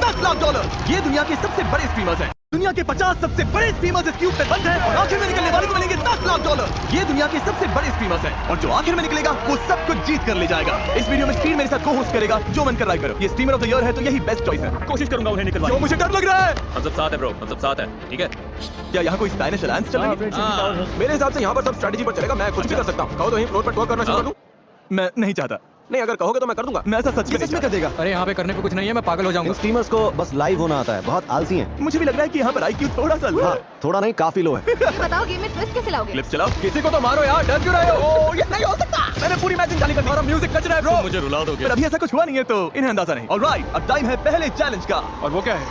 10 lakh dollar. ये दुनिया के सबसे बड़े स्ट्रीमर्स हैं। दुनिया के 50 सबसे बड़े स्ट्रीमर्स इस क्यूब में बंद हैं और आखिर में निकलने वाले को मिलेंगे 10 लाख डॉलर। ये दुनिया के सबसे बड़े स्ट्रीमर्स हैं और जो आखिर में निकलेगा वो सब कुछ जीत कर ले जाएगा। इस वीडियो में स्ट्रीम मेरे साथ को होस्ट करेगा, जो मन कर रहा है करो। ये स्ट्रीमर ऑफ द ईयर है तो यही बेस्ट चॉइस है। कोशिश करूंगा उन्हें निकलवाने। मुझे डर लग रहा है। हम सब साथ है ब्रो, हम सब साथ है, ठीक है? क्या यहाँ कोई स्पेनिश अलायंस चल रही है? मेरे हिसाब से यहाँ पर सब स्ट्रेटजी पर चलेगा। मैं कुछ भी कर सकता हूँ। कहो तो यहीं फ्लोर पर टॉक करना शुरू कर दूं? मैं नहीं चाहता। नहीं, अगर कहोगे तो मैं कर दूंगा। मैं ऐसा सच में कर देगा। अरे यहाँ पे करने पे कुछ नहीं है, मैं पागल हो जाऊंगा। स्ट्रीमर्स को बस लाइव होना आता है, बहुत आलसी हैं। मुझे भी लग रहा है कि यहाँ पर IQ थोड़ा सा लो है। थोड़ा नहीं, काफी लो है। बताओ गेम में ट्विस्ट कैसे लाओगे? क्लिप्स चलाओ। किसी को तो मारो यार, डर क्यों रहे हो? ये नहीं हो सकता। मैंने पूरी मैचिंग जाली कर दी। हमारा म्यूजिक बज रहा है ब्रो। मुझे रुला दोगे? पर अभी ऐसा कुछ हुआ नहीं है तो इन्हें अंदाजा नहीं। ऑलराइट, अब टाइम है पहले चैलेंज का। और वो क्या है?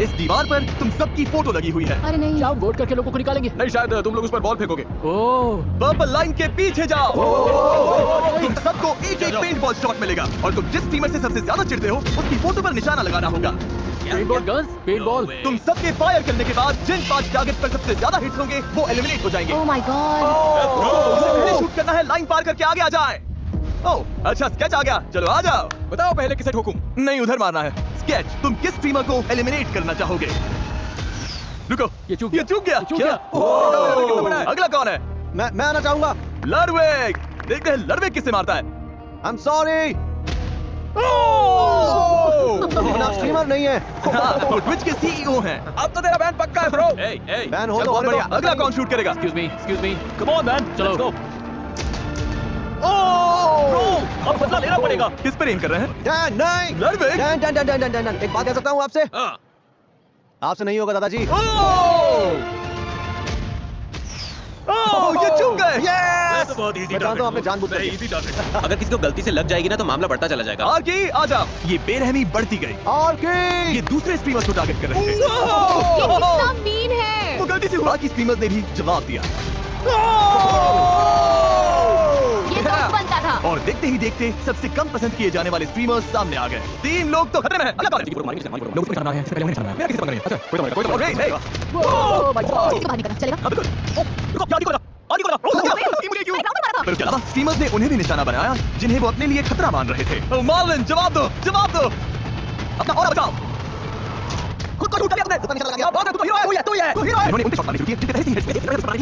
इस दीवार पर तुम सबकी फोटो लगी हुई है। अरे नहीं, क्या वोट करके लोगों को निकालेंगे? नहीं, शायद तुम लोग उस पर बॉल फेंकोगे। ओह, पर्पल लाइन के पीछे जाओ। तुम सबको एक एक पेंट बॉल शॉट मिलेगा और तुम जिस टीमर से सबसे ज्यादा चिढ़ते हो उसकी फोटो पर निशाना लगाना होगा। Paintball guns, paintball. तुम सबके फायर करने के बाद जिन 5 टारगेट पर सबसे ज्यादा हिट्स होंगे वो एलिमिनेट हो जाएंगे। Oh my God. तुमसे पहले शूट करना है, लाइन पार करके आगे आ जाए। ओह, अच्छा स्केच आ गया, चलो आ जाओ। बताओ पहले किसे ठोकूं? नहीं, उधर मारना है। स्केच, तुम किस स्ट्रीमर को एलिमिनेट करना चाहोगे? रुको, ये चूक गया। क्या? अगला कौन है? मैं आना चाहूंगा। लडविग। देखते हैं लडविग किसे मारता है। I am sorry. लेकिन आप स्ट्रीमर नहीं है। हाँ, वो ट्विच के CEO हैं। अब तो तेरा बैन पक्का है ब्रो। बैन हो चल, तो बहुत होने बढ़िया। दो। अगला कौन शूट करेगा? Excuse me. Come on man, चलो। अब बदला लेना पड़ेगा। किस पर एम कर रहे हैं? डैन, नहीं। लडविग। डैन, एक बात कह सकता हूँ आपसे? हाँ। आपसे नहीं होगा दादाजी। ये चूक गए। Yes! बहुत इजी मैं जानता हूँ आपने जानबूझकर किया। Easy target. अगर किसी को गलती से लग जाएगी ना तो मामला बढ़ता चला जाएगा। आगे आ जाओ। ये बेरहमी बढ़ती गई। और ये दूसरे स्ट्रीमर्स को टारगेट कर रहे थे। ये कितना मीन है। वो गलती से हुआ। बाकी स्ट्रीमर्स ने भी जवाब दिया ये तो बनता था। और देखते ही देखते सबसे कम पसंद किए जाने वाले स्ट्रीमर्स सामने आ गए। 3 लोग तो खतरे में हैं। अगला कौन है? लोगों को निकालना है, इससे पहले उन्हें निकालना है। मेरा किसी पंगा नहीं है। अच्छा, कोई तो मरेगा, कोई तो मरेगा। Hey, oh my God. इसको बाहर निकलना चलेगा? अब रुको, रुको, आगे को जाओ, आगे को जाओ। मुझे क्यों? मैं राउंड मारा था। पर उसके अलावा स्ट्रीमर्स ने उन्हें भी निशाना बनाया जिन्हें वो अपने लिए खतरा मान रहे थे। ओह मार्लिन, जवाब दो, जवाब दो। अपना और बचाओ। खुद को शूट कर लिया तुमने। निशाना लगा दिया। बहुत है, तू हीरो है, तू ही है, तू हीरो है। इन्होंने उनके शॉट मारने शुरू किए जिनके तहत ही हिट्स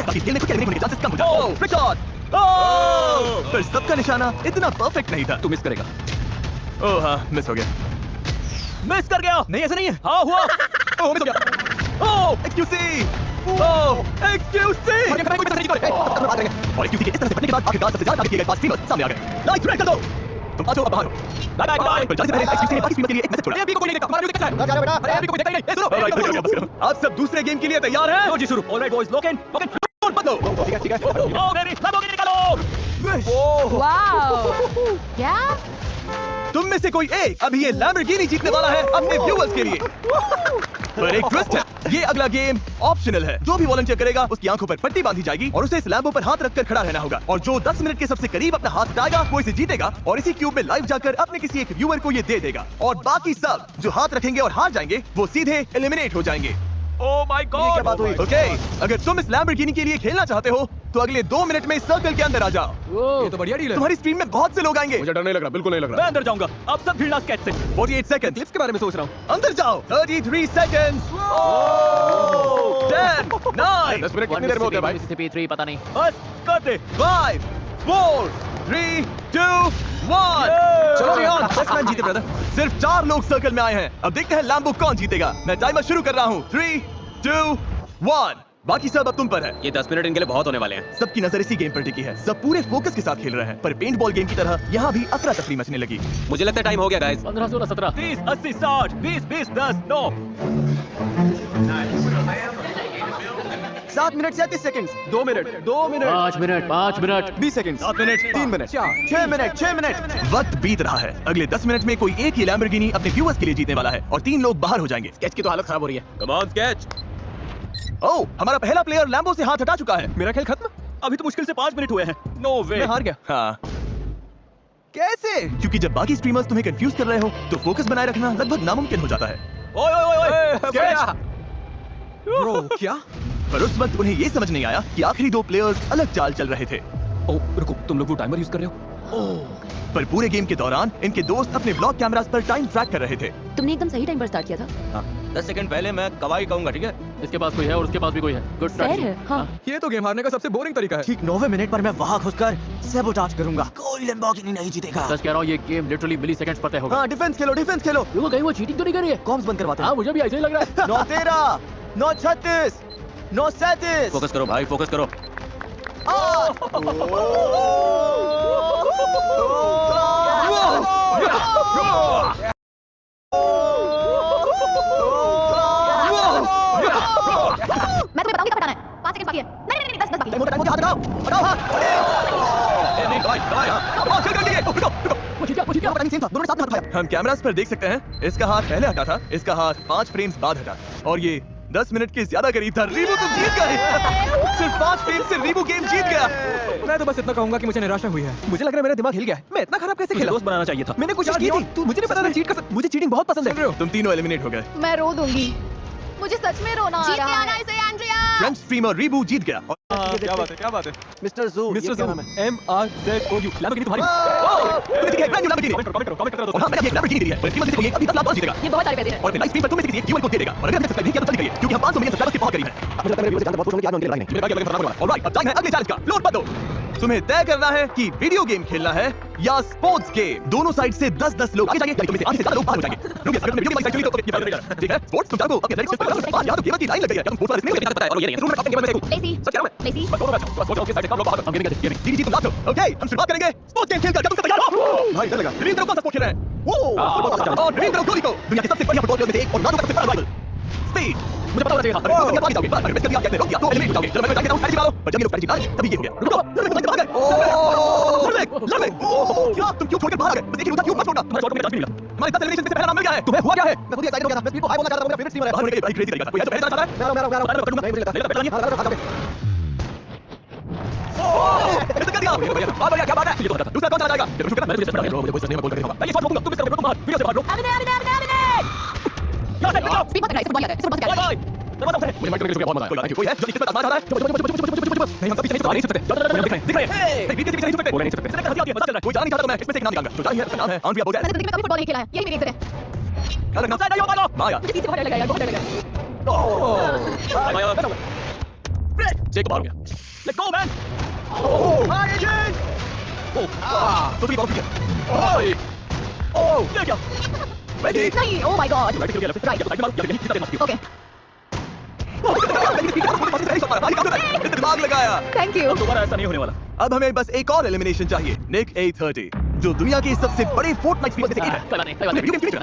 ताकि खेलने को एलिमिनेट होने के चांसेस कम हो जाए। ओह, रिचर्ड। ओह, पर सबका निशाना इतना परफेक्ट नहीं था। तू मिस करेगा। ओह हाँ, मिस हो गया। मिस कर गया। नहीं, ऐसा नहीं है। हाँ हुआ। ओह, मिस हो गया। ओह, एक्सक्यूज़ी। ओह, एक्सक्यूज़ी। और एक्सक्यूज़ी के इस तरह से बनने के बाद आखिरकार सबसे ज्यादा टारगेट किए गए 5 स्ट्रीमर्स सामने आ गए। लाइट्स रेड कर दो। तुम आ जाओ, अब बाहर हो। Bye bye. पर जाने से पहले एक्सक्यूज़ी ने बाकी स्ट्रीमर के लिए एक मैसेज छोड़ा। अभी कोई नहीं देखता। हमारा म्यूजिक कैसा है? जा रहे बेटा। अरे अभी कोई देखता ही नहीं। ए, सुनो। आप सब दूसरे गेम के लिए तैयार हैं? लो जी, शुरू। Alright boys, lock in. बदलो। ठीक है। ओह मेरी लैम्बोर्गिनी निकालो। वाओ। क्या? तुम में से कोई एक अभी ये लैम्बोर्गिनी जीतने वाला है अपने व्यूअर्स के लिए। पर एक ट्विस्ट है, ये अगला गेम ऑप्शनल है। जो भी वॉलंटियर करेगा उसकी आंखों पर पट्टी बांधी जाएगी और उसे इस लैम्बो पर हाथ रखकर खड़ा रहना होगा और जो 10 मिनट के सबसे करीब अपना हाथ हटाएगा वो इसे जीतेगा और इसी क्यूब में लाइव जाकर अपने किसी एक व्यूअर को ये दे देगा और बाकी सब जो हाथ रखेंगे और हार जाएंगे वो सीधे एलिमिनेट हो जाएंगे। ओह माय ये गॉड। क्या बात हुई? ओके, अगर तुम इस लैम्बोर्गिनी के लिए खेलना चाहते हो तो अगले 2 मिनट में इस सर्कल के अंदर आ जाओ। ये तो बढ़िया डील है। तुम्हारी स्ट्रीम में बहुत से लोग आएंगे। मुझे डर नहीं लग रहा, बिल्कुल नहीं लग मैं रहा। अंदर जाऊंगा। अब सब भिड़ना स्केच से। 48 सेकंड। क्लिप्स के बारे में सोच रहा हूँ। अंदर जाओ। 33 सेकंड्स। 10 9 10 मिनट कितनी देर में होते हैं भाई? Mississippi 3 पता नहीं। बस कर दे। 5 4 3 2 1। चलो रियान, बस मैन जीते ब्रदर। सिर्फ 4 लोग सर्कल में आए हैं। अब देखते हैं लैम्बो कौन जीतेगा। मैं टाइमर शुरू कर रहा हूँ। 3 2 1। बाकी सब अब तुम पर है। ये 10 मिनट इनके लिए बहुत होने वाले हैं। सबकी नजर इसी गेम पर टिकी है। सब पूरे फोकस के साथ खेल रहे हैं। पर पेंट बॉल गेम की तरह यहाँ भी अफरा तफरी मचने लगी। मुझे लगता है टाइम हो गया guys. 15, 16, 17। 30 80 60 20 20 10 9 7 minute 37 seconds. 2 minute 2 minute 5 minute 5 minute 20 second 7 minute 3 minute 6 minute 6 minute. वक्त बीत रहा है। अगले 10 मिनट में कोई एक ही लैम्बोर्गिनी अपने व्यूअर्स के लिए जीतने वाला है और 3 लोग बाहर हो जाएंगे। स्केच की तो हालत खराब हो रही है। Come on sketch. ओह, हमारा पहला प्लेयर लैम्बो से हाथ हटा चुका है। मेरा खेल खत्म। अभी तो मुश्किल से 5 मिनट हुए हैं। नो वे। मैं हार गया। हाँ, कैसे? क्योंकि जब बाकी स्ट्रीमर्स तुम्हें कंफ्यूज कर रहे हो तो फोकस बनाए रखना लगभग नामुमकिन हो जाता है। ओए ओए ओए स्केच। ब्रो क्या? पर उस वक्त उन्हें ये समझ नहीं आया कि आखिरी 2 प्लेयर्स अलग चाल चल रहे थे। ओ रुको, तुम लोग वो टाइमर यूज कर रहे हो? पर पूरे गेम के दौरान इनके दोस्त अपने व्लॉग कैमरास पर टाइम ट्रैक कर रहे थे। तुमने एकदम सही टाइम पर स्टार्ट किया था। 10 सेकंड पहले मैं कवाई कहूंगा, ठीक है? इसके पास कोई है और उसके पास भी कोई है। गुड फेयर है, हाँ। ये तो गेम हारने का सबसे बोरिंग तरीका है। ठीक 9वें मिनट पर मैं वहां घुसकर सैबोटाज करूंगा। कोई लैम्बोर्गिनी नहीं जीतेगा। सच कह रहा हूँ, ये गेम लिटरली मिलीसेकंड्स पर तय होगा। हाँ, डिफेंस खेलो, डिफेंस खेलो। देखो कहीं वो चीटिंग तो नहीं कर रही है। कॉम्स बंद करवाते हाँ, हैं। मुझे भी ऐसे ही लग रहा है। 9-13, 9-36, 9-37। फोकस करो भाई, फोकस करो। मैं तुम्हें बताऊंगी कब हटाना है। 5 सेकंड बाकी है। नहीं 10 बाकी है। मुझे हाथ हटाओ, हटाओ हाथ। नहीं, कवाई, कवाई, हाँ। रुको। वो जीत गया, टाइम सेम था। दोनों ने साथ में हाथ उठाया। हम कैमरास पर देख सकते हैं, इसका हाथ पहले हटा था, इसका हाथ 5 फ्रेम्स बाद हटा, और ये 10 मिनट के ज्यादा करीब था। रीबू तुम जीत गए। सिर्फ 5 फ्रेम से रीबू गेम जीत गया। मैं तो बस इतना कहूंगा कि मुझे निराशा हुई है। मुझे लग रहा है मेरा दिमाग हिल गया है। मैं इतना खराब कैसे खेला? दोस्त बनाना चाहिए था। मैंने कोशिश की थी। मुझे नहीं पता था चीट कर सकता। मुझे चीटिंग बहुत पसंद है। तुम तीनों एलिमिनेट हो गए। मैं रो दूंगी। मुझे सच में रोना आ रहा है। जीत के आना इसे एंड्रिया। फ्रेंच स्ट्रीमर रीबू जीत गया। क्या बात है, क्या बात है। मिस्टर जू, मिस्टर ये क्या जू, नाम है? MRZOU। लैम्बोर्गिनी तुम्हारी। तुमने जीती है ब्रांड न्यू लैम्बोर्गिनी। कमेंट करो। और हाँ, मैंने अभी एक लैम्बोर्गिनी दी है। पर कीमत से अभी 10 लाख जीतेगा। ये बहुत सारे पैसे हैं। और अपने लाइव स्ट्रीम पर तुम में से किसी एक यूएल को दे देगा। और अगर आपने सब्सक्राइब नहीं किया तो जल्दी करिए, क्योंकि हम 500 मिलियन सब्सक्राइबर्स के बहुत करीब हैं। मुझे लगता है मेरे जानते बहुत कुछ होंगे, आज मैं उनके लड़ाई नहीं। ऑलराइट, अब टाइम है अगले चैलेंज का। लोड मत दो। तुम्हें तय करना है कि वीडियो गेम खेलना है या स्पोर्ट्स गेम। दोनों साइड से 10-10 लोग आगे जाएंगे, यानी तुम में से आधे से ज्यादा लोग बाहर हो जाएंगे। क्योंकि अगर तुमने वीडियो गेम वाली साइड चुनी तो ये फायदा नहीं करेगा। ठीक है? स्पोर्ट्स तुम जाओ अपने एथलेटिक्स पे बाहर, यहाँ तो गेमर की लाइन लग गई है। क्या तुम स्पोर्ट्स वाले नहीं पता है, और ये नहीं है। रूम में गेमर में देखो। लेसी। सच कह रहा हूं मैं। लेसी। बस दोनों मैच बस ओके साइड कम लोग बाहर। हम गेमिंग जी तुम लास्ट हो। ओके, हम शुरुआत करेंगे स्पोर्ट्स गेम खेलकर। क्या तुम सब तैयार हो? भाई डर लगा। रिवील करो कौन सा स्पोर्ट खेल रहे हैं। और रिवील करो गोली को। दुनिया के सबसे बढ़िया फुटबॉल प्लेयर में से एक और नाम का सबसे बड़ा राइवल। स्पीड। मुझे पता होना चाहिए था। अरे तुम आगे जाओगे, बस बेस्ट कर दिया। तो एलिमिनेट हो जाओगे। चलो मैं टाइम देता हूं, पहले पर जब ये लोग पहले जीत तभी ये हो गया। रुको, भाग गए। क्या तुम क्यों छोड़कर बाहर आ गए? बस एक ही रुका, क्यों मत छोड़ना। तुम्हारे शॉट को मेरा चांस भी मिला। हमारे 10 एलिमिनेशन में से पहला नाम मिल गया है। तुम्हें हुआ क्या है? मैं खुद ही एक्साइटेड हो गया था। मैं स्पीड को हाई बोलना चाहता था। मेरा फेवरेट स्ट्रीमर है। बाहर होने के लिए भाई क्रेजी तरीका था। कोई है जो पहले जाना चाहता है? कर दिया। बहुत बढ़िया, क्या बात है। दूसरा कौन चला जाएगा? मुझे पता है, मैं तुझे पता है। मुझे कोई सच नहीं बोल कर मैं ये शॉट रोकूंगा, तुम इस तरफ रुको बाहर। वीडियो से बाहर रुको। यहाँ से निकलो। स्पीड मत करना, इसको बहुत याद है। इसको बहुत याद है। मुझे माइक में बहुत मजा आया। कोई है जो इसमें आजमा चाहता है? नहीं, हम सब पीछे नहीं सकते। दिख रहे हैं। नहीं, पीछे नहीं सकते। नहीं सकते। हंसी आती है, मजा चल रहा है। कोई जान नहीं चाहता तो मैं इसमें से एक नाम निकालूंगा। जो जान है उसका नाम है आंद्रिया बोगैस। मैंने जिंदगी में कभी फुटबॉल नहीं खेला है। यही मेरी इज्जत है। क्या लगना चाहिए? नहीं हो पाएगा। माया। मुझे पीछे बहुत डर लगा यार, बहुत डर लगा। माया, चेक बाहर हो गया। Let's go man. तो भी बहुत है। ये क्या? रेडी? नहीं, oh my God. Right click किया, लेफ्ट राइट मारो, या नहीं ओके, दिमाग लगाया। Thank you. दोबारा ऐसा नहीं होने वाला। अब हमें बस एक और एलिमिनेशन चाहिए। निक 830 जो दुनिया के सबसे बड़े फोर्टनाइट स्ट्रीमर में से एक है। कोई बात नहीं, मैं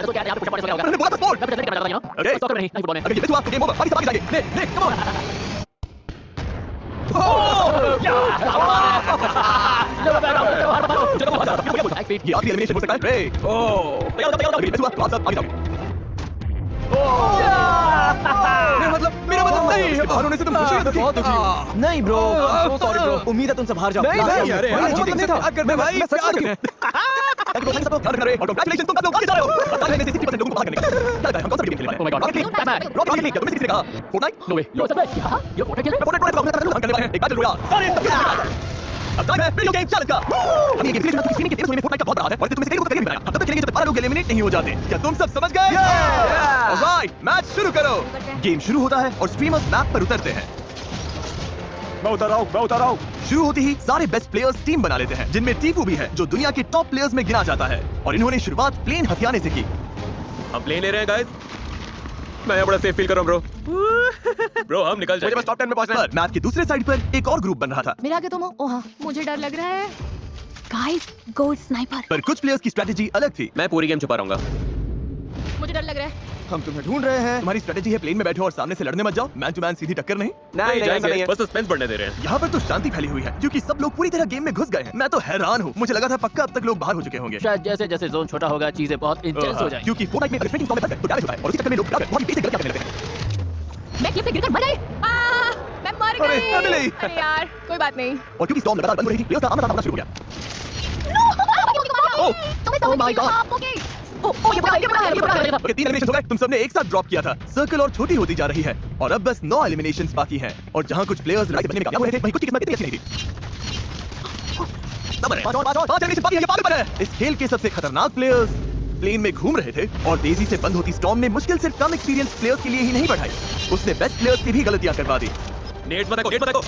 तो कह रहा हूं, पुश अप मैंने बोला था स्पोर्ट। मैं तो करना चाहता हूं। ओके। सॉकर नहीं फुटबॉल में। अगर ये मिस हुआ तो गेम ओवर। बाकी सब आगे जाएंगे। निक कम ऑन। ये आखिरी एलिमिनेशन हो सकता है। रे अगर ये मिस हुआ तो आप सब आगे जाओगे। मेरा मतलब नहीं है। बाहर होने से तुम खुशी हो? बहुत दुखी। नहीं ब्रो, सॉरी ब्रो। उम्मीद है तुम सब हार जाओ। नहीं, लास्ट अरे में। यार, मैं जीत नहीं था। अगर मैं भाई सच प्यार में ताकि प्रोत्साहन सबको ध्यान रखना रे। और कांग्रेचुलेशन तुम सब लोग आगे जा रहे हो। और ताकि 60% लोगों को बाहर करने का। क्या लगता है हम कौन सा वीडियो खेलने वाले हैं? Oh my God. Rocket league. Batman. Rocket league. तुमने किसी ने कहा फोर्टनाइट? नो वे। यो सब क्या? ये फोटो खेल फोर्टनाइट करने वाले हैं। एक बैटल रॉयल। सारे अब टाइम है वीडियो गेम चैलेंज का। हम ये गेम खेलने की स्क्रीनिंग के 13 में फोर्टनाइट का बहुत बड़ा है और तुम में से कई लोग करेंगे बनाया। तब तक खेलेंगे जब तक 12 लोग एलिमिनेट नहीं हो जाते। क्या तुम सब समझ गए? ऑलराइट, मैच शुरू करो। गेम शुरू होता है और स्ट्रीमर्स मैप पर उतरते हैं। मैं उतर रहा हूं। शुरू होते ही सारे बेस्ट प्लेयर्स टीम बना लेते हैं, जिनमें टीफू भी है जो दुनिया के टॉप प्लेयर्स में गिना जाता है। और इन्होंने शुरुआत प्लेन हथियाने से की। हम प्लेन ले रहे हैं गाइस। मैं यहाँ बड़ा सेफ फील कर रहा हूँ ब्रो हम निकल मुझे जाएंगे। बस टॉप 10 में पहुंचना है। मैप के दूसरे साइड पर एक और ग्रुप बन रहा था, मेरे आगे तुम हो। ओह हाँ, मुझे डर लग रहा है। Guys, gold sniper. पर कुछ प्लेयर्स की स्ट्रेटेजी अलग थी। मैं पूरी गेम छुपा रहूंगा। मुझे डर लग रहा है। हम तुम्हें ढूंढ रहे हैं। तुम्हारी स्ट्रेटेजी है प्लेन में बैठो और सामने से लड़ने मत जाओ। मैन टू मैन सीधी टक्कर नहीं। नहीं जाएंगे, बस सस्पेंस बढ़ने दे रहे हैं। यहाँ पर तो शांति फैली हुई है क्योंकि सब लोग पूरी तरह गेम में घुस गए हैं। मैं तो हैरान हूँ। मुझे लगा था पक्का अब तक लोग बाहर हो चुके होंगे। शायद जैसे जैसे जोन छोटा होगा चीजें बहुत इंटेंस हो जाएंगी। क्योंकि फोर्टनाइट में अगर स्ट्रेटिंग फॉर्म में तो डैमेज होता है और उसी चक्कर में लोग बहुत ही बेसिक गलतियां करने लगते हैं। मैं क्लिप से गिरकर मर गई। मैं मर अरे, गई। एमिली। अरे यार, कोई बात नहीं। और क्योंकि स्टॉर्म लगातार बंद हो रही थी, प्लेयर्स का आमना सामना शुरू हो गया। तुम्हें समझ my नहीं God. आप होगी। ये बड़ा है। ओके, 3 एलिमिनेशन हो गए। तुम सबने एक साथ ड्रॉप किया था। सर्कल और छोटी होती जा रही है और अब बस 9 एलिमिनेशंस बाकी हैं। और जहां कुछ प्लेयर्स लड़ाई से बचने में कामयाब हो रहे थे, वहीं कुछ की किस्मत इतनी अच्छी नहीं थी। सबर है। 5 एलिमिनेशन बाकी है, ये पागलपन है। इस खेल के सबसे खतरनाक प्लेयर्स प्लेन में घूम रहे थे और तेजी से बंद होती स्टॉर्म ने मुश्किल सिर्फ कम एक्सपीरियंस प्लेयर्स के लिए ही नहीं बढ़ाई, उसने बेस्ट प्लेयर्स की भी गलतियां करवा दी। नेट मत देखो।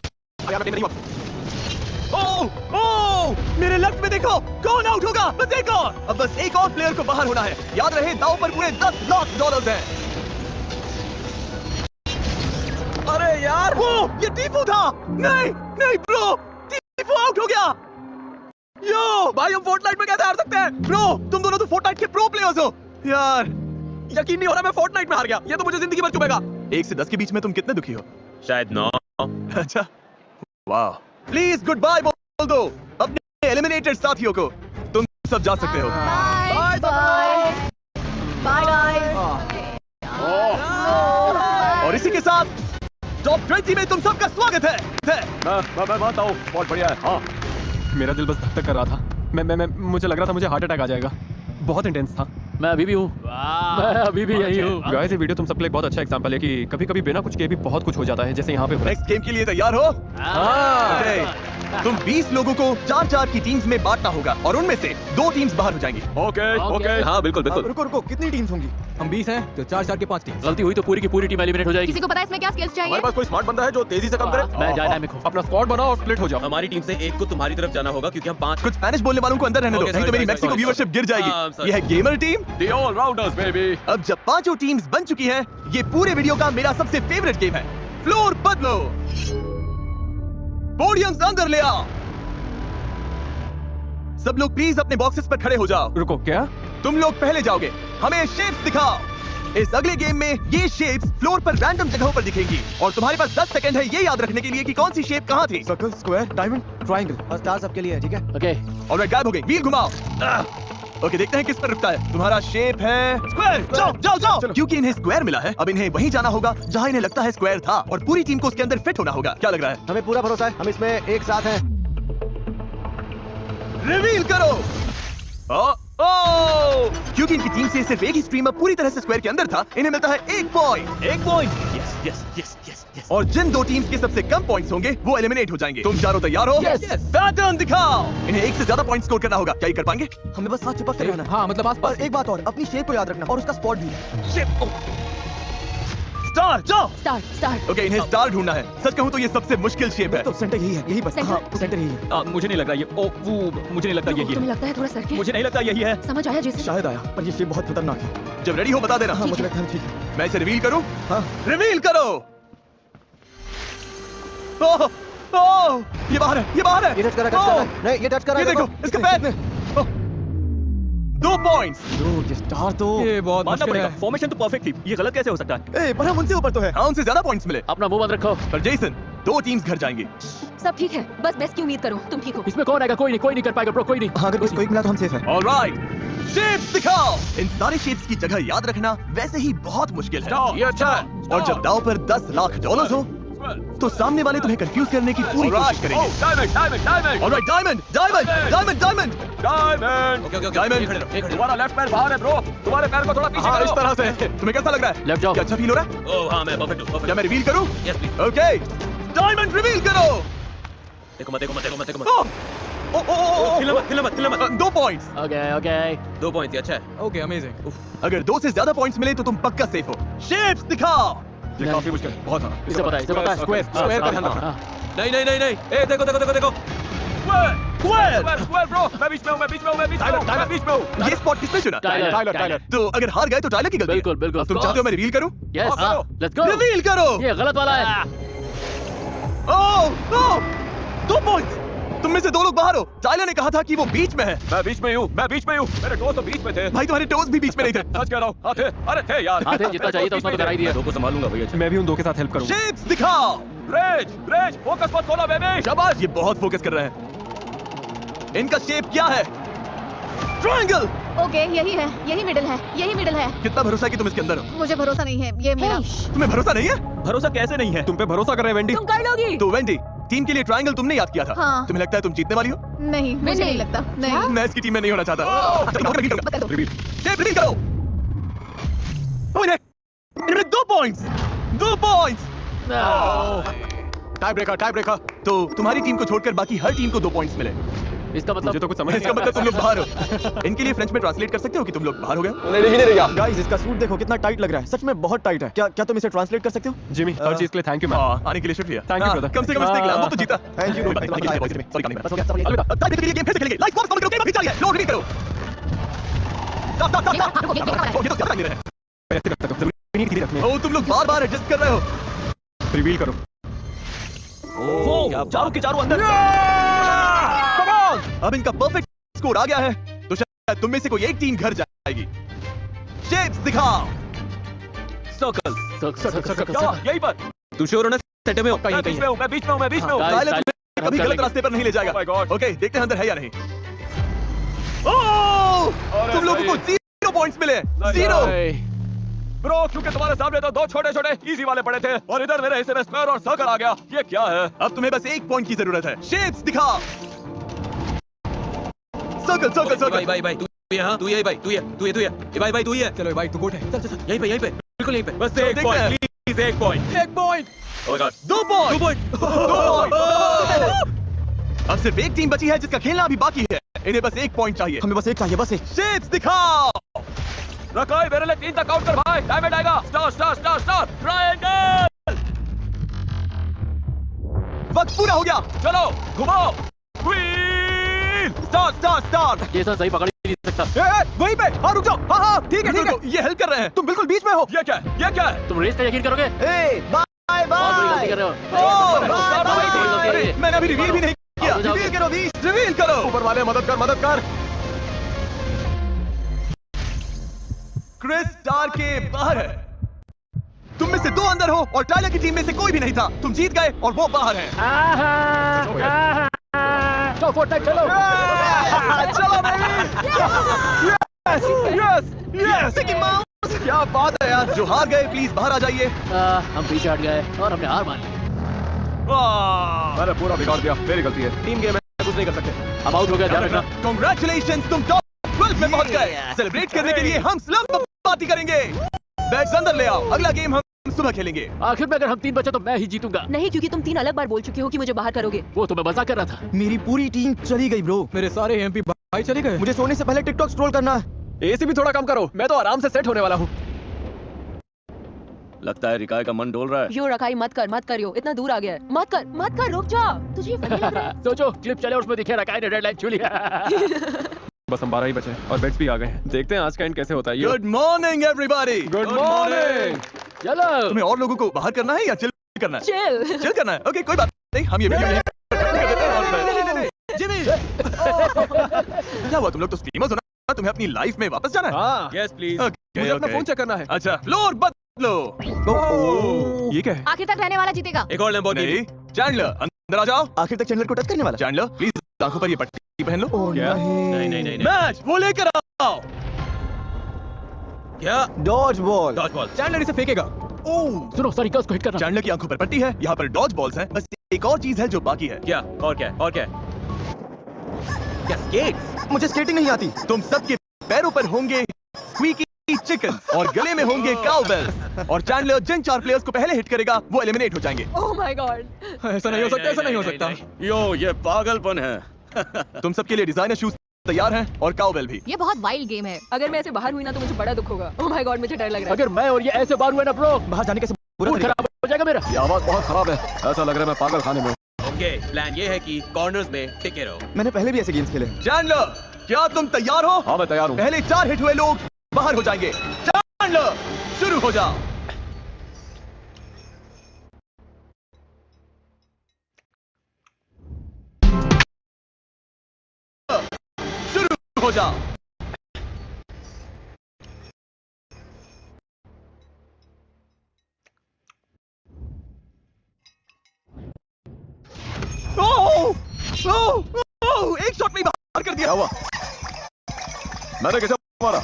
मेरे लेफ्ट में देखो, कौन आउट होगा? बस एक और, अब बस एक और प्लेयर को बाहर होना है। याद रहे दांव पर पूरे $10 लाख हैं। अरे यार वो ये टीफू था। नहीं नहीं ब्रो, टीफू आउट हो गया। यो भाई हम फोर्टनाइट में कैसे हार सकते हैं? ब्रो, तुम दोनों तो फोर्टनाइट के प्रो प्लेयर्स हो यार। यकीन नहीं हो रहा मैं फोर्टनाइट में हार गया। ये तो मुझे जिंदगी भर चुभेगा। 1 से 10 के बीच में तुम कितने दुखी हो? शायद 9। अच्छा, वाह। प्लीज गुड बाय बोल दो अपने एलिमिनेटेड साथियों को। तुम सब जा सकते हो। Bye bye bye guys. और इसी के साथ टॉप 20 में तुम सबका स्वागत है। मैं मानता हूँ, बहुत बढ़िया है। हाँ मेरा दिल बस धक धक कर रहा था। मैं मुझे लग रहा था मुझे हार्ट अटैक आ जाएगा। बहुत इंटेंस था। मैं अभी भी हूँ। मैं अभी भी यही हूँ। गाइस ये वीडियो तुम सबके लिए बहुत अच्छा एग्जांपल है कि कभी-कभी बिना कुछ किए भी बहुत कुछ हो जाता है, जैसे यहाँ पे। नेक्स्ट गेम के लिए तैयार हो? Okay. तुम 20 लोगों को 4-4 की टीम्स में बांटना होगा और उनमें से 2 टीम्स बाहर हो जाएंगी। ओके हाँ बिल्कुल बिल्कुल। रुको कितनी टीम्स होंगी? हम 20 हैं तो 4-4 के 5 टीम। गलती हुई तो पूरी की पूरी टीम एलिमिनेट हो जाएगी। किसी को पता है इसमें क्या स्किल्स चाहिए? हमारे पास कोई स्मार्ट बंदा है जो तेजी से काम करे? मैं डायनामिक हूँ। अपना स्क्वाड बनाओ और स्प्लिट हो जाओ। हमारी टीम से एक को तुम्हारी तरफ जाना होगा क्योंकि हम 5। कुछ स्पेनिश बोलने वालों को अंदर रहने दो, Okay, नहीं तो sorry, मेरी sorry, मैक्सिको sorry, व्यूअरशिप गिर जाएगी। sorry. ये है gamer team. The all-rounders baby। अब जब 5 टीम्स बन चुकी हैं, ये पूरे वीडियो का मेरा सबसे फेवरेट गेम है। फ्लोर बदलो, पोडियम्स अंदर ले आओ। सब लोग प्लीज अपने बॉक्सेस पर खड़े हो जाओ। रुको, क्या? तुम लोग पहले जाओगे, हमें शेप्स दिखाओ। इस अगले गेम में ये शेप्स फ्लोर पर रैंडम जगहों पर दिखेंगी और तुम्हारे पास 10 सेकंड है ये याद रखने के लिए कि कौन सी शेप कहाँ थी। सर्कल, स्क्वायर, डायमंड, ट्रायंगल और स्टार सबके लिए है, ठीक है? ओके और गायब हो गई। व्हील घुमाओ। ओके, देखते हैं किस पर रुकता है। तुम्हारा शेप है स्क्वायर। जाओ जाओ जाओ। क्योंकि इन्हें स्क्वायर मिला है, अब इन्हें वहीं जाना होगा जहां इन्हें लगता है स्क्वायर था और पूरी टीम को उसके अंदर फिट होना होगा। क्या लग रहा है? हमें पूरा भरोसा है, हम इसमें एक साथ हैं। रिवील करो। क्योंकि इनकी टीम से सिर्फ एक ही स्ट्रीमर पूरी तरह से स्क्वायर के अंदर था, इन्हें मिलता है 1 point. 1 point. Yes yes yes yes yes. और जिन 2 टीम्स के सबसे कम पॉइंट्स होंगे वो एलिमिनेट हो जाएंगे। तुम चारों तैयार हो? Yes, yes. पैटर्न दिखाओ। इन्हें 1 से ज्यादा पॉइंट स्कोर करना होगा। क्या ये कर पाएंगे? हमें बस साथ चिपक कर रहना है। हाँ मतलब आसपास। और एक बात और, अपनी शेप को याद रखना और उसका स्पॉट भी। स्टार, जाओ। स्टार्ट। ओके, इन्हें स्टार ढूंढना है। सच कहूं तो ये सबसे मुश्किल शेप है। तो सेंटर यही है, यही बस। सेंटर? हाँ, सेंटर यही है। मुझे नहीं लग रहा ये। मुझे नहीं लगता यही तुम्हें है। लगता है थोड़ा सर्किल? मुझे नहीं लगता यही है। समझ आया जैसे? शायद आया, पर ये शेप बहुत खतरनाक है। जब रेडी हो बता देना। हाँ मुझे लगता है ठीक है। मैं इसे रिवील करूं? हाँ रिवील करो। ओह, ओह, ये बाहर है, ये बाहर है। ये टच कर रहा ओह, है। नहीं ये टच कर रहा ये है। देखो, इसका पैर। 2 पॉइंट्स। ये स्टार तो ये बहुत मानना मुश्किल पड़ेगा, है। फॉर्मेशन तो परफेक्ट थी। ये गलत कैसे हो सकता है? पर हम उनसे ऊपर तो है। हाँ, उनसे ज्यादा पॉइंट्स मिले। अपना मुंह बंद रखो। पर जेसन, 2 टीम्स घर जाएंगी। सब ठीक है, बस बेस्ट की उम्मीद करो। तुम ठीक हो? इसमें कौन आएगा? कोई नहीं कर पाएगा ब्रो, कोई नहीं। हाँ अगर किसी को एक मिला तो हम सेफ हैं। ऑलराइट, शेप्स दिखाओ। इन सारे शेप्स की जगह याद रखना वैसे ही बहुत मुश्किल है। ये अच्छा है। और जब दांव पर $10 लाख हो तो सामने वाले तुम्हें कंफ्यूज करने की पूरी कोशिश करेंगे। Diamond alright, diamond diamond diamond diamond diamond. Okay diamond. तुम्हारा लेफ्ट पैर बाहर है ब्रो, तुम्हारे पैर को थोड़ा पीछे हाँ, करो। इस तरह से। तुम्हें कैसा लग रहा है? लेफ्ट जाओ। क्या अच्छा फील हो रहा है? ओह हाँ मैं परफेक्ट हूँ। क्या मैं रिवील करूं? Yes please. Okay, diamond reveal करो। देखो मत। ओह, ओह, हिलना मत। 2 पॉइंट्स। ओके 2 पॉइंट्स, ये अच्छा है। Okay amazing. अगर 2 से ज्यादा पॉइंट्स मिले तो तुम पक्का सेफ हो। शेप्स दिखाओ। ये काफी मुश्किल है, बहुत सारा। इसे पता है। स्क्वायर का ध्यान रखना। नहीं। ए देखो। स्क्वायर ब्रो, मैं बीच में हूँ। ये स्पॉट किसने चुना? टाइलर। तो अगर हार गए तो टाइलर की गलती है। बिल्कुल। अब तुम चाहते हो मैं रिवील करूं? Yes let's go. रिवील करो। ये गलत वाला है। ओह, 2 पॉइंट्स। तुम में से 2 लोग बाहर हो। टाइलर ने कहा था कि वो बीच में है। मैं बीच में हूँ। मेरे दोस्त तो बीच में थे। भाई तुम्हारे टोज भी बीच में नहीं थे। सच कह रहा हूँ। अरे थे यार। हाँ थे, जितना चाहिए था उतना तो करा ही दिया। 2 को संभालूंगा भैया। मैं भी उन 2 के साथ हेल्प करूंगा। शेप्स दिखाओ। रेज फोकस मत खोलो बेबी। शाबाश, ये बहुत फोकस कर रहे हैं। इनका शेप क्या है? ट्रायंगल। ओके, यही मिडिल है। कितना भरोसा है कि तुम इसके अंदर हो? मुझे भरोसा नहीं है, ये मेरा। तुम्हें भरोसा नहीं है? भरोसा कैसे नहीं है? तुम पे भरोसा कर रहे हैं वेंडी। तुम कर लोगी? तो वेंडी, टीम के लिए ट्रायंगल तुमने याद किया था। हाँ। तुम्हें लगता है तुम जीतने वाली हो? नहीं, मुझे नहीं लगता। नहीं। मैं इसकी टीम में नहीं होना चाहता। बता दो। शेप रिवील करो। इनमें 2 पॉइंट्स। Tie breaker. तो तुम्हारी टीम को छोड़कर बाकी हर टीम को 2 पॉइंट्स मिले। इसका मुझे मतलब तो कुछ समझ इसका मतलब तुम लोग बाहर हो। इनके लिए फ्रेंच में ट्रांसलेट कर सकते हो कि तुम लोग बाहर हो गए? लेडी भी नहीं रही गाइस इसका सूट देखो कितना टाइट लग रहा है, सच में बहुत टाइट है। क्या क्या तुम इसे ट्रांसलेट कर सकते हो? जिमी हर चीज के लिए थैंक यू मैम। हाँ, आने के लिए शुक्रिया। Thank you, हाँ, brother. कम से कम इसने एक लैम्बो तो जीता। Thank you. सॉरी काम नहीं बस हो गया। अलविदा। के लिए गेम फिर से खेलेंगे। लाइफ फॉर्म करो, गेम अभी जारी है। लो रिपीट करो। Stop stop stop. रुको, रुको, रुको, रुको। ये तो ज्यादा नहीं रहे। ऐसे कर सकते हो, जरूरी नहीं कि धीरे रखने। ओ तुम लोग बार-बार एडजस्ट कर रहे हो। रिवील करो। चारों के चारों अंदर। अब इनका परफेक्ट स्कोर आ गया है, तो शायद तुम में से कोई एक टीम घर जाएगी। शेप्स दिखाओ। सर्कल यहीं पर। तू श्योर हो ना सेट में हो? मैं बीच में हूँ, मैं बीच में हूँ, मैं बीच में हूँ। Guys, साइलेंस guys, तुम्हें कभी हम कर गलत लेंगे। रास्ते पर नहीं ले जाएगा। Oh my God. ओके, देखते हैं अंदर है या नहीं। ओह! तुम लोगों को 0 पॉइंट्स मिले। 0। ब्रो, क्योंकि तुम्हारे सामने तो दो छोटे-छोटे इजी वाले पड़े थे और इधर मेरे हिस्से में स्क्वायर और सर्कल आ गया। ये क्या है? अब तुम्हें बस 1 पॉइंट की जरूरत है। शेप्स दिखाओ। Circle circle circle. भाई तू यहाँ, तू यही भाई, तू ये भाई तू ये। चलो भाई, तू गोट है। चल चल चल। यहीं पे बिल्कुल यहीं पे। बस चलो, एक देखते हैं। पॉइंट, प्लीज एक पॉइंट। एक point. Oh God. 2 point. 2 point. अब सिर्फ एक टीम बची है जिसका खेलना अभी बाकी है। इन्हें बस 1 पॉइंट चाहिए। हमें बस एक चाहिए, बस एक। शेप्स दिखाओ। रकाई मेरे लिए 3 तक काउंट कर भाई। डायमंड आएगा। Star star star star. Triangle. वक्त पूरा हो गया। चलो घुमाओ। Wheel. Star star star. Jason सही पकड़ ही नहीं सकता। वहीं पे। हाँ रुक जाओ। हाँ हाँ ठीक है ठीक है। रुको, ये हेल्प कर रहे हैं। तुम बिल्कुल बीच में हो। ये क्या है? ये क्या है? तुम रेस का यकीन करोगे? बाय बहुत बड़ी गलती बाय। कर रहे हो। ओह, बड़ी गलती है अरे, ये। मैंने अभी रिवील भी नहीं किया। आओ, जाओ। रिवील करो भी। रिवील करो। ऊपर वाले मदद कर। क्रिस स्टार के बाहर है। तुम में से 2 अंदर हो और टाइलर की टीम में से कोई भी नहीं था। तुम जीत गए और वो बाहर है। चलो फोर्टनाइट चलो। चलो baby. Yes yes Mickey mouse. क्या बात है यार। जो हार गए प्लीज बाहर आ जाइए। हम पीछे हट गए और हमने हार मान ली। मैंने पूरा बिगाड़ दिया। मेरी गलती है। टीम गेम है, कुछ नहीं कर सकते। अब आउट हो गया, ध्यान रखना। कांग्रेचुलेशंस, तुम टॉप 12 में पहुंच गए। सेलिब्रेट करने के लिए हम स्लम पार्टी करेंगे। बैग्स अंदर ले आओ। अगला गेम हम सुबह खेलेंगे। आखिर में अगर हम 3 बचे तो मैं ही जीतूंगा। नहीं, क्योंकि तुम 3 अलग बार बोल चुके हो कि मुझे बाहर करोगे। वो तो मैं मजाक कर रहा था। मेरी पूरी टीम चली गई ब्रो। मेरे सारे एमपी भाई चले गए। मुझे सोने से पहले टिकटॉक स्क्रॉल करना है। एसी भी थोड़ा कम करो। मैं तो आराम से सेट होने वाला हूँ। लगता है रिकाय का मन डोल रहा है। यो रखाई मत कर यो, इतना दूर आ गया है। मत कर, रुक जा। तुझे ये funny लग रहा है? सोचो क्लिप चले और उसमें दिखे रखा है डेडलाइन छू लिया। बस हम 12 ही बचे और बेड्स भी आ गए हैं। देखते हैं आज का एंड कैसे होता है। ये good morning everybody. Good morning. चलो तुम्हें और लोगों को बाहर करना है या चिल करना है? चिल। चिल करना है। ओके, कोई बात नहीं। हम ये वीडियो कर देते हैं। जिमी, क्या हुआ? तुम लोग तो स्ट्रीमर्स हो ना? तुम्हें अपनी लाइफ में वापस जाना है? हाँ। Yes please. मुझे अपना फोन चेक करना है। अच्छा, फ्लोर बदलो। ये क्या है? आखिर तक रहने वाला जीतेगा। एक और लैम्बोर्गिनी। नहीं, चैंडलर अंदर आ जाओ। आखिर तक चैंडलर को टच करने वाला। चैंडलर प्लीज आंखों पर ये पट्टी पहन लो। क्या? नहीं। मैच वो लेकर आओ। क्या? Dodgeball. Dodgeball. Chandler इसे फेंकेगा। सुनो सारी को हिट करना। चैंडलर की आंखों पर पट्टी है, यहाँ पर डॉज बॉल्स हैं। बस एक और चीज है जो बाकी है। क्या? और क्या? क्या स्केट्स? मुझे स्केटिंग नहीं आती। तुम सबके पैरों पर होंगे स्क्वीकी चिकन और गले में होंगे काउबेल्स। और चैंडलर जिन 4 प्लेयर्स को पहले हिट करेगा वो एलिमिनेट हो जाएंगे। Oh my God. ऐसा नहीं हो सकता, ऐसा नहीं हो सकता। यो, ये पागलपन है। तुम सबके लिए डिजाइनर शूज तैयार हैं और काउबेल भी। ये बहुत वाइल्ड गेम है। अगर मैं ऐसे बाहर हुई ना तो मुझे बड़ा दुख होगा। ओह माय गॉड, मुझे डर लग रहा है। अगर मैं और ये ऐसे बार हुए ना ब्रो, बाहर जाने के बुरा मूड तरीका। खराब हो जाएगा मेरा। ये आवाज बहुत खराब है। ऐसा लग रहा है मैं पागल खाने में हूँ। ओके, प्लान ये है कि कॉर्नर्स में टिके रहो। मैंने पहले भी ऐसे गेम्स खेले हैं। चैंडलर, क्या तुम तैयार हो? हाँ, मैं तैयार हूँ। पहले 4 हिट हुए लोग बाहर हो जाएंगे। चैंडलर, शुरू हो जा। शुरू हो जा। एक शॉट में ही बाहर कर दिया। क्या हुआ? मैंने कैसे मारा?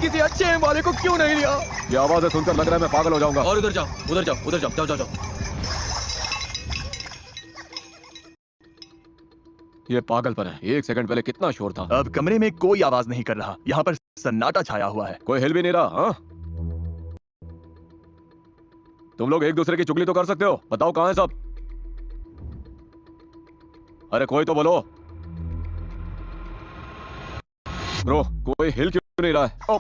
किसी अच्छे एम वाले को क्यों नहीं लिया? ये आवाजें सुनकर लग रहा है मैं पागल हो जाऊंगा। और उधर जाओ। ये पागलपन है। 1 सेकंड पहले कितना शोर था। अब कमरे में कोई आवाज नहीं कर रहा। यहाँ पर सन्नाटा छाया हुआ है। कोई हिल भी नहीं रहा। हाँ, तुम लोग एक दूसरे की चुगली तो कर सकते हो। बताओ कहाँ है सब? अरे कोई तो बोलो। ब्रो कोई हिल क्यों नहीं रहा है? ओ,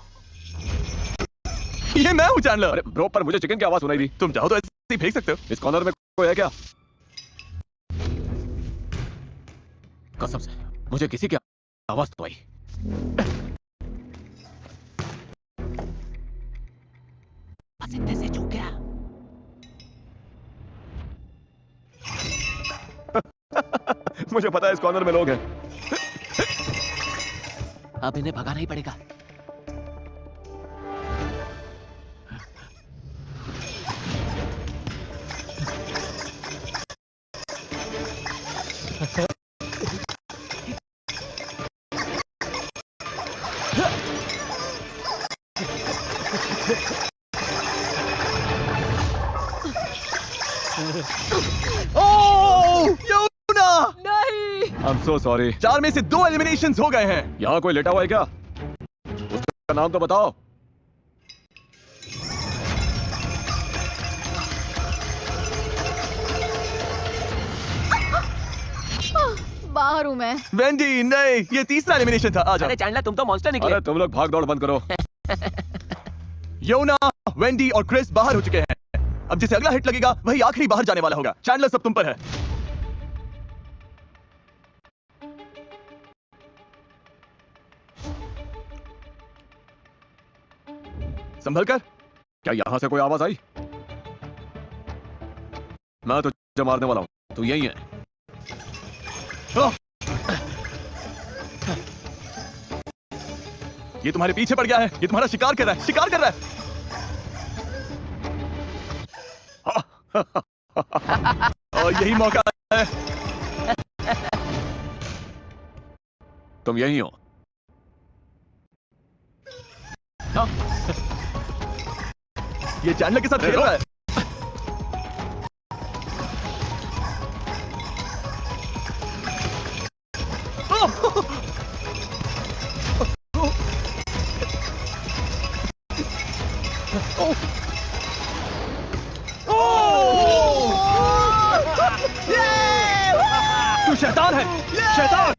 ये मैं हूँ चैंडलर। अरे ब्रो पर मुझे चिकन की आवाज सुनाई दी। तुम चाहो तो ऐसे ही फेंक सकते हो। इस कॉर्नर में कोई है क्या? कसम से मुझे किसी की आवाज तो आई। पसीने से चूक गया। मुझे पता है इस कॉर्नर में लोग हैं। अब इन्हें भगाना ही पड़ेगा। ओह योना, नहीं। I am so sorry. 4 में से 2 एलिमिनेशंस हो गए हैं। यहाँ कोई लेटा हुआ है क्या? उसका नाम तो बताओ। बाहर हूँ मैं। वेंडी नहीं, ये तीसरा एलिमिनेशन था। आ जाओ। अरे चैंडलर तुम तो मॉन्स्टर निकले। अरे तुम लोग भाग दौड़ बंद करो। योना, वेंडी और क्रिस बाहर हो चुके हैं। अब जिसे अगला हिट लगेगा वही आखिरी बाहर जाने वाला होगा। चैंडलर सब तुम पर है। संभल कर। क्या यहाँ से कोई आवाज आई? मैं तुझे मारने वाला हूँ, तू यही है। ये तुम्हारे पीछे पड़ गया है। ये तुम्हारा शिकार कर रहा है, शिकार कर रहा है। और यही मौका है। तुम यही हो। ये चैंडलर के साथ खेल रहा है। तू शैतान है, शैतान।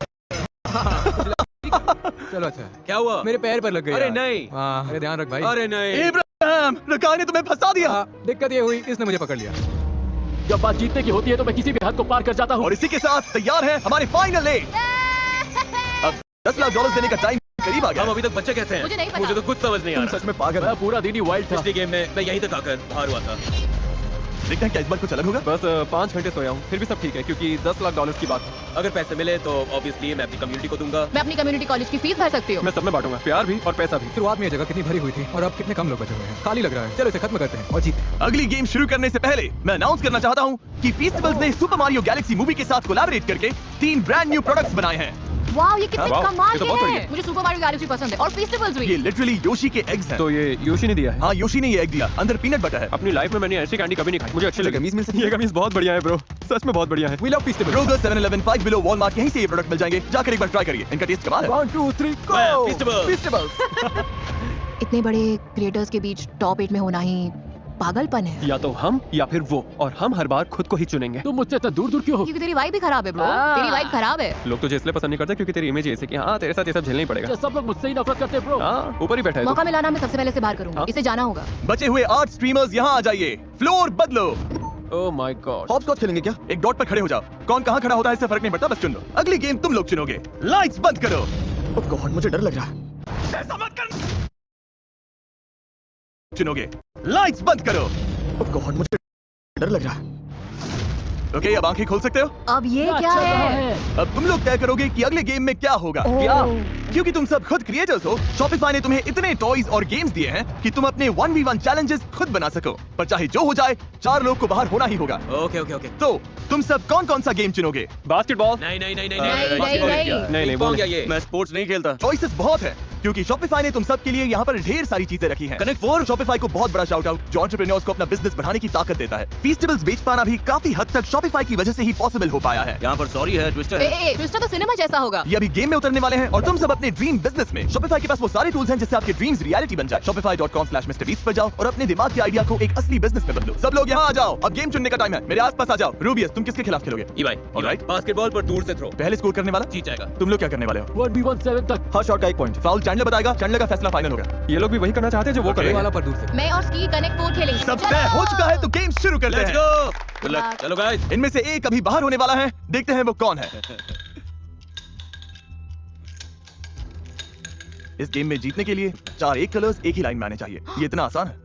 चलो अच्छा, क्या हुआ? मेरे पैर पर लग गई अरे यार। नहीं। हाँ, अरे ध्यान रख भाई। अरे नहीं। इब्राहिम, रकान ने तुम्हें फंसा दिया। दिक्कत ये हुई, इसने मुझे पकड़ लिया। जब बात जीतने की होती है तो मैं किसी भी हद को पार कर जाता हूँ। और इसी के साथ तैयार है हमारे फाइनल एट। अब $10 लाख देने का टाइम करीब आ गया। हम अभी तक बच्चे कैसे हैं? मुझे नहीं पता। मुझे तो कुछ समझ नहीं आ रहा। सच में पागल मैं पूरा दिन ही वाइल्ड था। पिछली गेम में मैं यहीं तक आकर बाहर हुआ था। देखते हैं क्या इस बार कुछ अलग होगा। बस 5 घंटे सोया हूँ, फिर भी सब ठीक है क्योंकि $10 लाख की बात है। अगर पैसे मिले तो ऑब्वियसली मैं अपनी कम्युनिटी को दूंगा। मैं अपनी कम्युनिटी कॉलेज की फीस भर सकती हूँ। मैं सब में बांटूंगा, प्यार भी और पैसा भी। शुरुआत में ये जगह कितनी भरी हुई थी और अब कितने कम लोग बचे हुए हैं। खाली लग रहा है। चलो इसे खत्म करते हैं और जीते हैं। अगली गेम शुरू करने से पहले मैं अनाउंस करना चाहता हूँ कि फीस्टिवल्स ने सुपर मारियो गैलेक्सी मूवी के साथ कोलैबोरेट करके 3 ब्रांड न्यू प्रोडक्ट्स बनाए हैं। वाह, ये कितने वाह, कमाल ये तो के बहुत हैं। बढ़िया। मुझे सुपर मारियो गैलेक्सी पसंद है और फेस्टिवल्स भी। ये लिटरली योशी के एग्स हैं। तो ये योशी ने दिया है। हाँ, योशी ने ये एग दिया। अंदर पीनट बटर है। अपनी लाइफ में मैंने ऐसी कैंडी कभी नहीं खाई, मुझे अच्छी लगी। कमीज मिल सकती ये कमीज बहुत बढ़िया है ब्रो, सच में बहुत बढ़िया है। We love festival. Kroger, 7-Eleven, 5 Below, Walmart, यहीं से ये प्रोडक्ट मिल जाएंगे। जाकर एक बार ट्राई करिए, इनका टेस्ट कमाल है। 1 2 3 फेस्टिवल्स। इतने बड़े क्रिएटर्स के बीच टॉप 8 में होना ही पागलपन है। या तो हम या फिर वो, और हम हर बार खुद को ही चुनेंगे। तुम मुझसे इतना दूर दूर क्यों हो? क्योंकि तेरी वाइब भी खराब है ब्रो। तेरी वाइब खराब है। लोग तुझे इसलिए पसंद नहीं करते क्योंकि तेरी इमेज ऐसे कि हाँ तेरे साथ ये सब झेलना ही पड़ेगा। सब लोग मुझसे ही नफरत करते हैं ब्रो। हाँ, ऊपर ही बैठा है तू। मौका मिलाना मैं सबसे पहले से बाहर करूंगा। हाँ? इसे जाना होगा। बचे हुए 8 स्ट्रीमर्स यहाँ आ जाइए। फ्लोर बदलो। Oh my God. हॉपस्कॉच खेलेंगे क्या? एक डॉट पर खड़े हो जाओ। कौन कहाँ खड़ा होता है इससे फर्क नहीं पड़ता, बस चुन लो। अगली गेम तुम लोग चुनोगे। लाइट्स बंद करो। ओह गॉड, मुझे डर लग रहा है। ऐसा मत कर। चुनोगे। लाइट्स बंद करो। ओह गॉड, मुझे डर लग रहा है। ओके, अब आंखें खोल सकते हो। अब ये क्या है? अब तुम लोग तय करोगे कि अगले गेम में क्या होगा। क्या? क्योंकि तुम सब खुद क्रिएटर्स हो, शॉपिफाई ने तुम्हें इतने टॉयज और गेम्स दिए हैं कि तुम अपने 1v1 चैलेंजेस खुद बना सको। पर चाहे जो हो जाए, 4 लोग को बाहर होना ही होगा। Okay okay okay. तो तुम सब कौन कौन सा गेम चुनोगे? बास्केटबॉल। नहीं नहीं नहीं नहीं नहीं, नहीं, नहीं। नहीं, नहीं वो क्या नहीं। ये? मैं स्पोर्ट्स नहीं खेलता। चॉइसेस बहुत है क्योंकि शॉपिफाई ने तुम सब के लिए यहाँ पर ढेर सारी चीजें रखी हैं। कनेक्ट 4 शॉपिफाई को बहुत बड़ा शाउट आउट जो एंटरप्रेन्योर्स को अपना बिजनेस बढ़ाने की ताकत देता है। फेस्टिवल्स बेच पाना भी काफी हद तक शॉपिफाई की वजह से ही पॉसिबल हो पाया है। यहाँ पर सॉरी है, ट्विस्टर है। ट्विस्टर तो सिनेमा जैसा होगा। ये अभी गेम में उतरने वाले हैं और तुम सब अपने ड्रीम बिजनेस में शॉपिफाई के पास वो सारे टूल्स हैं जिससे आपके ड्रीम्स रियलिटी बन जाए। shopify.com/MrBeast पर जाओ और अपने दिमाग के आइडिया को एक असली बिजनेस में बदलो। सब लोग यहाँ आ जाओ, अब गेम चुनने का टाइम है। मेरे आसपास आ जाओ। रूबियस, तुम किसके खिलाफ खेलोगे? ई भाई, Alright. बास्केटबॉल पर दूर से थ्रो पहले स्कोर करने वाला जीत जाएगा। तुम लोग क्या करने वाले हो? 1v17 तक। हाँ, शॉट का 1 पॉइंट। फाउल चैंडलर बताएगा, चैंडलर का फैसला फाइनल होगा। ये लोग भी वही करना चाहते हैं जो वो Okay. करेगा। वाला पर दूर से। मैं और स्की कनेक्ट 4 खेलेंगे। सब तय हो चुका है तो गेम शुरू करते लेट्स हैं। गो। Good luck. चलो गाइस। इनमें से एक अभी बाहर होने वाला है, देखते हैं वो कौन है। इस गेम में जीतने के लिए 4 एक कलर्स एक ही लाइन में आने चाहिए। ये इतना आसान है।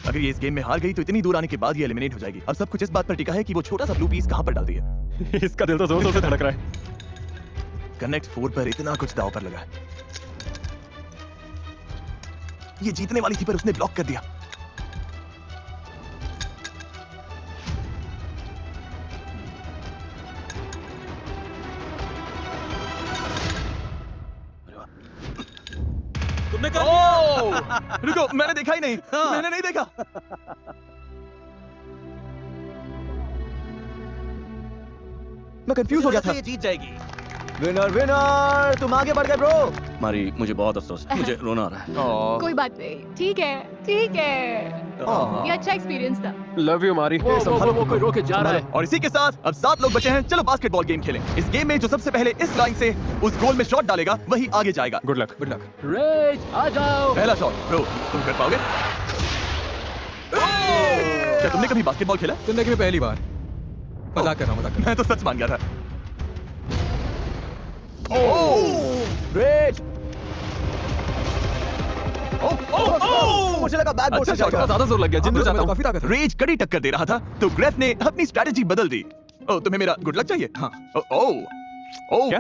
अगर ये इस गेम में हार गई तो इतनी दूर आने के बाद ये एलिमिनेट हो जाएगी। अब सब कुछ इस बात पर टिका है कि वो छोटा सा ब्लू पीस कहां पर डालती है। इसका दिल तो जोर जोर से धड़क रहा है। कनेक्ट 4 पर इतना कुछ दांव पर लगा है। ये जीतने वाली थी पर उसने ब्लॉक कर दिया। तुमने कर दिया। ओह! रुको, मैंने देखा ही नहीं। मैंने नहीं देखा। मैं कंफ्यूज हो गया था। ये जीत जाएगी। विनर विनर, तुम आगे बढ़ गए ब्रो। मारी, मुझे बहुत अफसोस है। मुझे रोना आ रहा है। कोई बात नहीं, ठीक है, ठीक है। ये अच्छा एक्सपीरियंस था। लव यू मारी। वो कोई रोके जा रहा है। और इसी के साथ अब 7 लोग बचे हैं। चलो बास्केटबॉल गेम खेलें। इस गेम में जो सबसे पहले इस लाइन से उस गोल में शॉट डालेगा वही आगे जाएगा। Good luck, good luck. रेज आ जाओ। पहला शॉट ब्रो, तुम कर पाओगे? क्या तुमने कभी बास्केटबॉल खेला? जिंदगी में पहली बार। मजाक कर रहा हूं, मजाक कर मैं तो सच मान गया था। रेज। मुझे लगा बैट बोर्ड से जाएगा। ज्यादा जोर लग गया। जिंदू चाहता हूं। काफी ताकत है। रेज कड़ी टक्कर दे रहा था तो ग्रेफ ने अपनी स्ट्रेटजी बदल दी। ओ, तुम्हें मेरा गुड लक चाहिए? हाँ। ओ क्या?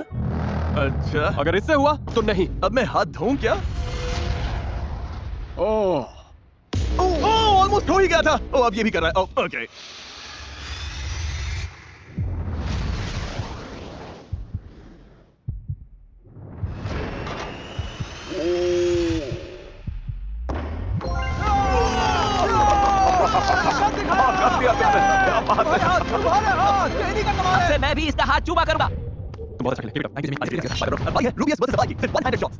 अच्छा, अगर इससे हुआ तो नहीं। अब मैं हाथ धोऊं क्या? ओह ऑलमोस्ट हो ही गया था। ओ, अब ये भी कर रहा है। ओ, ओके। मैं भी इसका हाथ चूमा करूंगा। तुम बहुत अच्छा खेले। भाई है रूबियस वर्सेस भाई, सिर्फ 100 शॉट्स।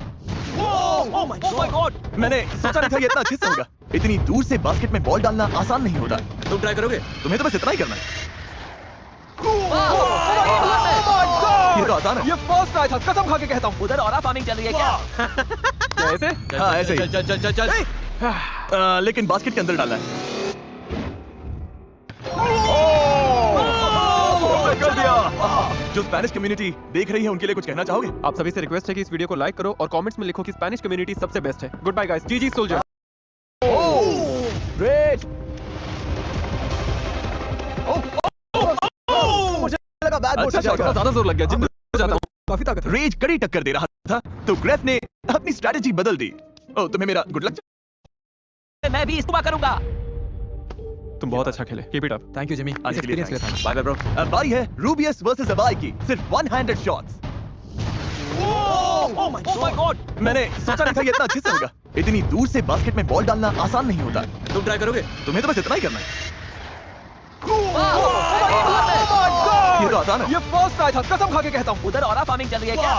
Oh my God. मैंने सोचा नहीं था ये इतना अच्छे से होगा। इतनी दूर से बास्केट में बॉल डालना आसान नहीं होता। तुम ट्राई करोगे? तुम्हें तो बस इतना ही करना है। ये तो आसान है। ये फर्स्ट ट्राई था, कसम खा के कहता हूं। उधर ऑरा फार्मिंग चल रही है क्या? ऐसे? हाँ, ऐसे ही। चल चल चल चल चल। लेकिन बास्केट के अंदर डालना है। कर दिया। जो स्पेनिश कम्युनिटी देख रही है उनके लिए कुछ कहना चाहोगे? आप सभी से रिक्वेस्ट है कि इस वीडियो को लाइक करो और कमेंट्स में लिखो कि स्पेनिश कम्युनिटी सबसे बेस्ट है। Goodbye guys. GG soldier. Rage. मुझे लगा बैट बोर्ड से अच्छा, जाएगा। ज्यादा जोर लग गया। जिंदू चाहता हूं। काफी ताकत है। रेज कड़ी टक्कर दे रहा था तो ग्रेफ ने अपनी स्ट्रेटजी बदल दी। ओ, तुम्हें मेरा गुड लक? मैं भी इसको करूंगा। तुम बहुत अच्छा खेले। Keep it up. Thank you Jimmy. आज के लिए एक्सपीरियंस के लिए बाय बाय ब्रो। अब बारी है रूबियस वर्सेस अबाई की। सिर्फ 100 शॉट्स। Oh my God. मैंने सोचा नहीं था ये इतना अच्छे से होगा। इतनी दूर से बास्केट में बॉल डालना आसान नहीं होता। तुम ट्राई करोगे? तुम्हें तो बस इतना ही करना है। ये तो आसान है। ये फर्स्ट ट्राई था, कसम खा के कहता हूं। उधर ऑरा फार्मिंग चल रही है क्या?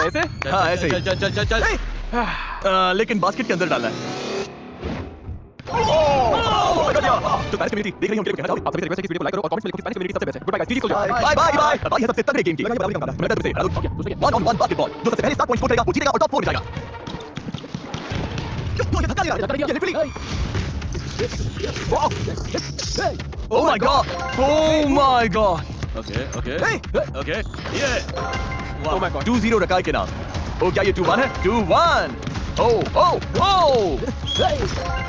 ऐसे? हाँ, ऐसे ही। चल चल चल चल चल। लेकिन बास्केट के अंदर डालना है। तो स्पेनिश कम्युनिटी देख रही है उनके लिए कहना चाहोगे? आप सभी से रिक्वेस्ट है कि इस वीडियो को लाइक करो और कमेंट्स में लिखो कि स्पेनिश कम्युनिटी सबसे बेस्ट है। Goodbye guys. GG soldier. Bye bye bye. भाई ये सबसे तगड़े गेम की। मैं तुमसे 1-on-1 बास्केटबॉल। जो सबसे पहले 7 पॉइंट स्कोर करेगा वो जीतेगा और टॉप 4 में जाएगा। क्यों ये धक्का दिया? ये literally. Oh my god! Oh my god! Okay okay okay ये Oh my God. 2-0 रकाई के नाम। ओ क्या ये 2-1 है? 2-1। Oh oh oh!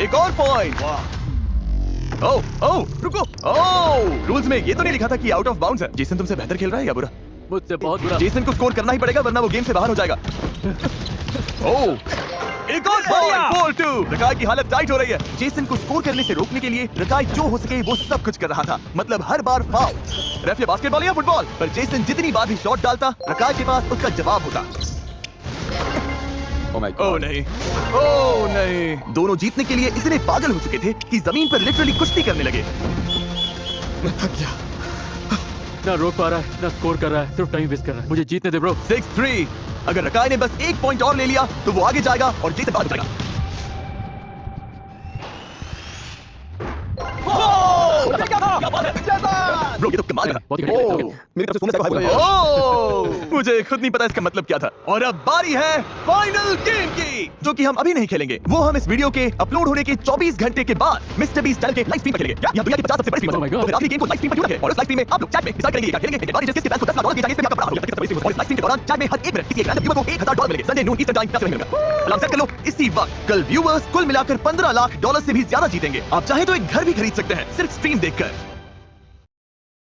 एक और पॉइंट। ओह ओह रुको। ओह रूल्स में ये तो नहीं लिखा था कि आउट ऑफ बाउंड्स है। जेसन तुमसे बेहतर खेल रहा है या बुरा? मुझसे बहुत बुरा। जेसन को स्कोर करना ही पड़ेगा वरना वो गेम से बाहर हो जाएगा। ओह एक और पॉइंट। 4-2। रकाई की हालत टाइट हो रही है। जेसन को स्कोर करने से रोकने के लिए रकाई जो हो सके वो सब कुछ कर रहा था। मतलब हर बार फाउल। रेफ ये बास्केटबॉल या फुटबॉल? पर जेसन जितनी बार भी शॉट डालता रकाई के पास उसका जवाब होता। Oh my O God. नहीं, ओ नहीं। दोनों जीतने के लिए इतने पागल हो चुके थे कि जमीन पर लिटरली कुश्ती करने लगे। ना रोक पा रहा है, ना स्कोर कर रहा है, सिर्फ टाइम वेस्ट कर रहा है। मुझे जीतने दे ब्रो। 6-3। अगर रकाय ने बस एक पॉइंट और ले लिया तो वो आगे जाएगा और जीत से बाहर हो जाएगा। ब्रो ये तो कमाल है। बहुत ही ओह, घटिया। मेरी तरफ से सोने से कोई ओह, मुझे खुद नहीं पता इसका मतलब क्या था। और अब बारी है फाइनल गेम की, जो कि हम अभी नहीं खेलेंगे। वो हम इस वीडियो के अपलोड होने के 24 घंटे के बाद मिस्टर बीस्ट चैनल के लाइव स्ट्रीम पर खेलेंगे। यहाँ दुनिया की 50 सबसे बड़ी Oh my स्ट्रीम है। God. तो फिर आखिरी गेम को लाइव स्ट्रीम पर क्यों रखें? और उस लाइव स्ट्रीम में आप लोग चैट में डिसाइड करेंगे क्या खेलेंगे। जिसके फैंस को $10 लाख दिए जाएंगे, इसमें आपका बड़ा होगा। और इस लाइव स्ट्रीम के दौरान चैट में हर 1 मिनट किसी एक रैंडम व्यूअर को $1000 मिलेंगे। संडे नून ईस्टर्न टाइम तक मिलेगा। अलार्म सेट कर लो। इसी वक्त कल व्यूअर्स कुल मिलाकर $15 लाख से भी ज्यादा जीतेंगे। आप चाहे तो एक घर भी खरीद सकते हैं सिर्फ स्ट्रीम देखकर।